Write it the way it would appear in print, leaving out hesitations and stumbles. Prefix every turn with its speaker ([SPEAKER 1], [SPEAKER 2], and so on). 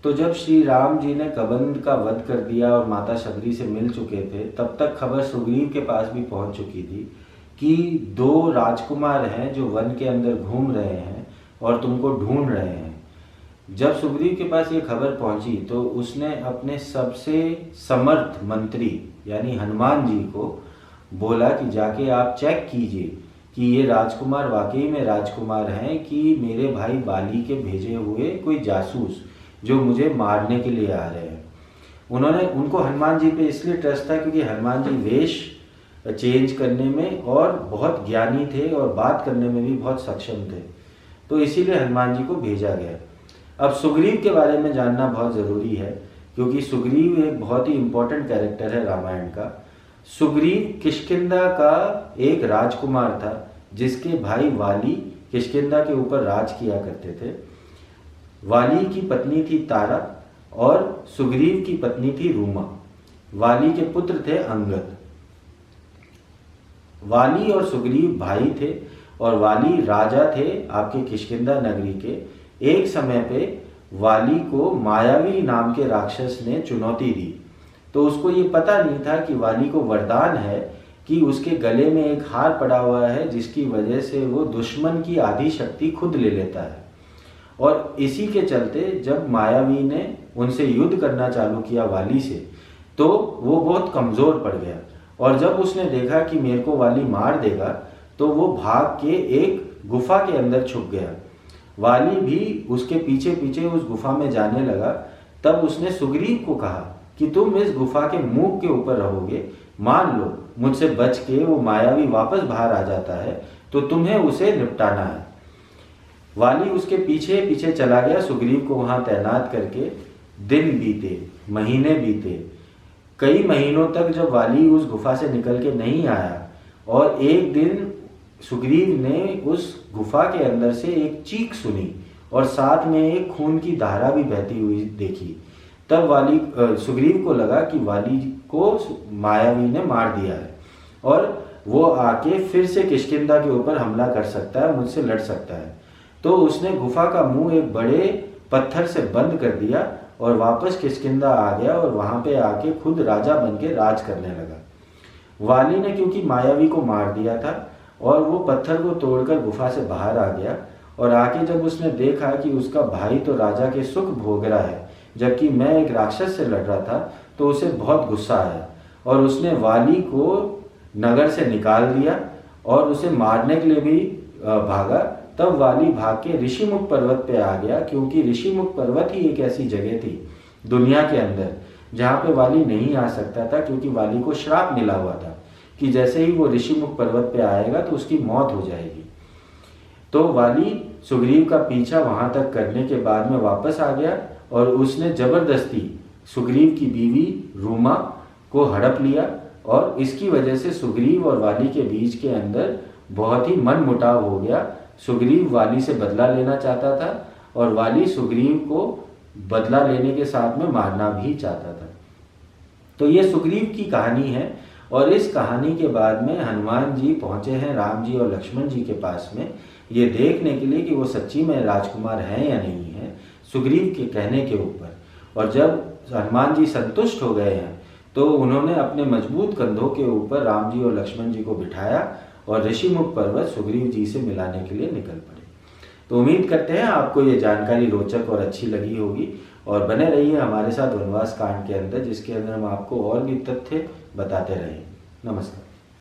[SPEAKER 1] तो जब श्री राम जी ने कबंध का वध कर दिया और माता शबरी से मिल चुके थे, तब तक खबर सुग्रीव के पास भी पहुंच चुकी थी कि 2 राजकुमार हैं जो वन के अंदर घूम रहे हैं और तुमको ढूंढ रहे हैं। जब सुग्रीव के पास ये खबर पहुंची तो उसने अपने सबसे समर्थ मंत्री यानी हनुमान जी को बोला कि जाके आप चेक कीजिए कि ये राजकुमार वाकई में राजकुमार हैं कि मेरे भाई बाली के भेजे हुए कोई जासूस जो मुझे मारने के लिए आ रहे हैं। उनको हनुमान जी पे इसलिए ट्रस्ट था क्योंकि हनुमान जी वेश चेंज करने में और बहुत ज्ञानी थे और बात करने में भी बहुत सक्षम थे, तो इसीलिए हनुमान जी को भेजा गया। अब सुग्रीव के बारे में जानना बहुत ज़रूरी है क्योंकि सुग्रीव एक बहुत ही इम्पोर्टेंट कैरेक्टर है रामायण का। सुग्रीव किष्किंधा का एक राजकुमार था जिसके भाई वाली किष्किंधा के ऊपर राज किया करते थे। वाली की पत्नी थी तारा और सुग्रीव की पत्नी थी रूमा। वाली के पुत्र थे अंगद। वाली और सुग्रीव भाई थे और वाली राजा थे आपके किष्किंधा नगरी के। एक समय पे वाली को मायावी नाम के राक्षस ने चुनौती दी, तो उसको ये पता नहीं था कि वाली को वरदान है कि उसके गले में एक हार पड़ा हुआ है जिसकी वजह से वो दुश्मन की आधी शक्ति खुद ले लेता है। और इसी के चलते जब मायावी ने उनसे युद्ध करना चालू किया वाली से, तो वो बहुत कमज़ोर पड़ गया और जब उसने देखा कि मेरे को वाली मार देगा तो वो भाग के एक गुफा के अंदर छुप गया। वाली भी उसके पीछे पीछे उस गुफा में जाने लगा। तब उसने सुग्रीव को कहा कि तुम इस गुफा के मुंह के ऊपर रहोगे, मान लो मुझसे बच के वो मायावी वापस बाहर आ जाता है तो तुम्हें उसे निपटाना है। वाली उसके पीछे पीछे चला गया, सुग्रीव को वहां तैनात करके। दिन बीते, महीने बीते, कई महीनों तक जब वाली उस गुफा से निकल के नहीं आया और एक दिन सुग्रीव ने उस गुफा के अंदर से एक चीख सुनी और साथ में एक खून की धारा भी बहती हुई देखी। तब सुग्रीव को लगा कि वाली को मायावी ने मार दिया है और वो आके फिर से किष्किंधा के ऊपर हमला कर सकता है, मुझसे लड़ सकता है। तो उसने गुफा का मुंह एक बड़े पत्थर से बंद कर दिया और वापस किष्किंधा आ गया और वहां पे आके खुद राजा बन के राज करने लगा। वाली ने क्योंकि मायावी को मार दिया था और वो पत्थर को तोड़कर गुफा से बाहर आ गया और आके जब उसने देखा कि उसका भाई तो राजा के सुख भोग रहा है जबकि मैं एक राक्षस से लड़ रहा था, तो उसे बहुत गुस्सा आया और उसने वाली को नगर से निकाल दिया और उसे मारने के लिए भी भागा। तब वाली भाग के ऋषिमुख पर्वत पे आ गया क्योंकि ऋषिमुख पर्वत ही एक ऐसी जगह थी दुनिया के अंदर जहाँ पे वाली नहीं आ सकता था क्योंकि वाली को श्राप मिला हुआ था कि जैसे ही वो ऋषिमुख पर्वत पे आएगा तो उसकी मौत हो जाएगी। तो वाली सुग्रीव का पीछा वहां तक करने के बाद में वापस आ गया और उसने जबरदस्ती सुग्रीव की बीवी रूमा को हड़प लिया और इसकी वजह से सुग्रीव और वाली के बीच के अंदर बहुत ही मन मुटाव हो गया। सुग्रीव वाली से बदला लेना चाहता था और वाली सुग्रीव को बदला लेने के साथ में मारना भी चाहता था। तो ये सुग्रीव की कहानी है और इस कहानी के बाद में हनुमान जी पहुंचे हैं राम जी और लक्ष्मण जी के पास में ये देखने के लिए कि वो सच्ची में राजकुमार हैं या नहीं है, सुग्रीव के कहने के ऊपर। और जब हनुमान जी संतुष्ट हो गए हैं तो उन्होंने अपने मजबूत कंधों के ऊपर राम जी और लक्ष्मण जी को बिठाया और ऋषिमुख पर्वत सुग्रीव जी से मिलाने के लिए निकल पड़े। तो उम्मीद करते हैं आपको ये जानकारी रोचक और अच्छी लगी होगी और बने रहिए हमारे साथ वनवास कांड के अंदर, जिसके अंदर हम आपको और भी तथ्य बताते रहें। नमस्कार।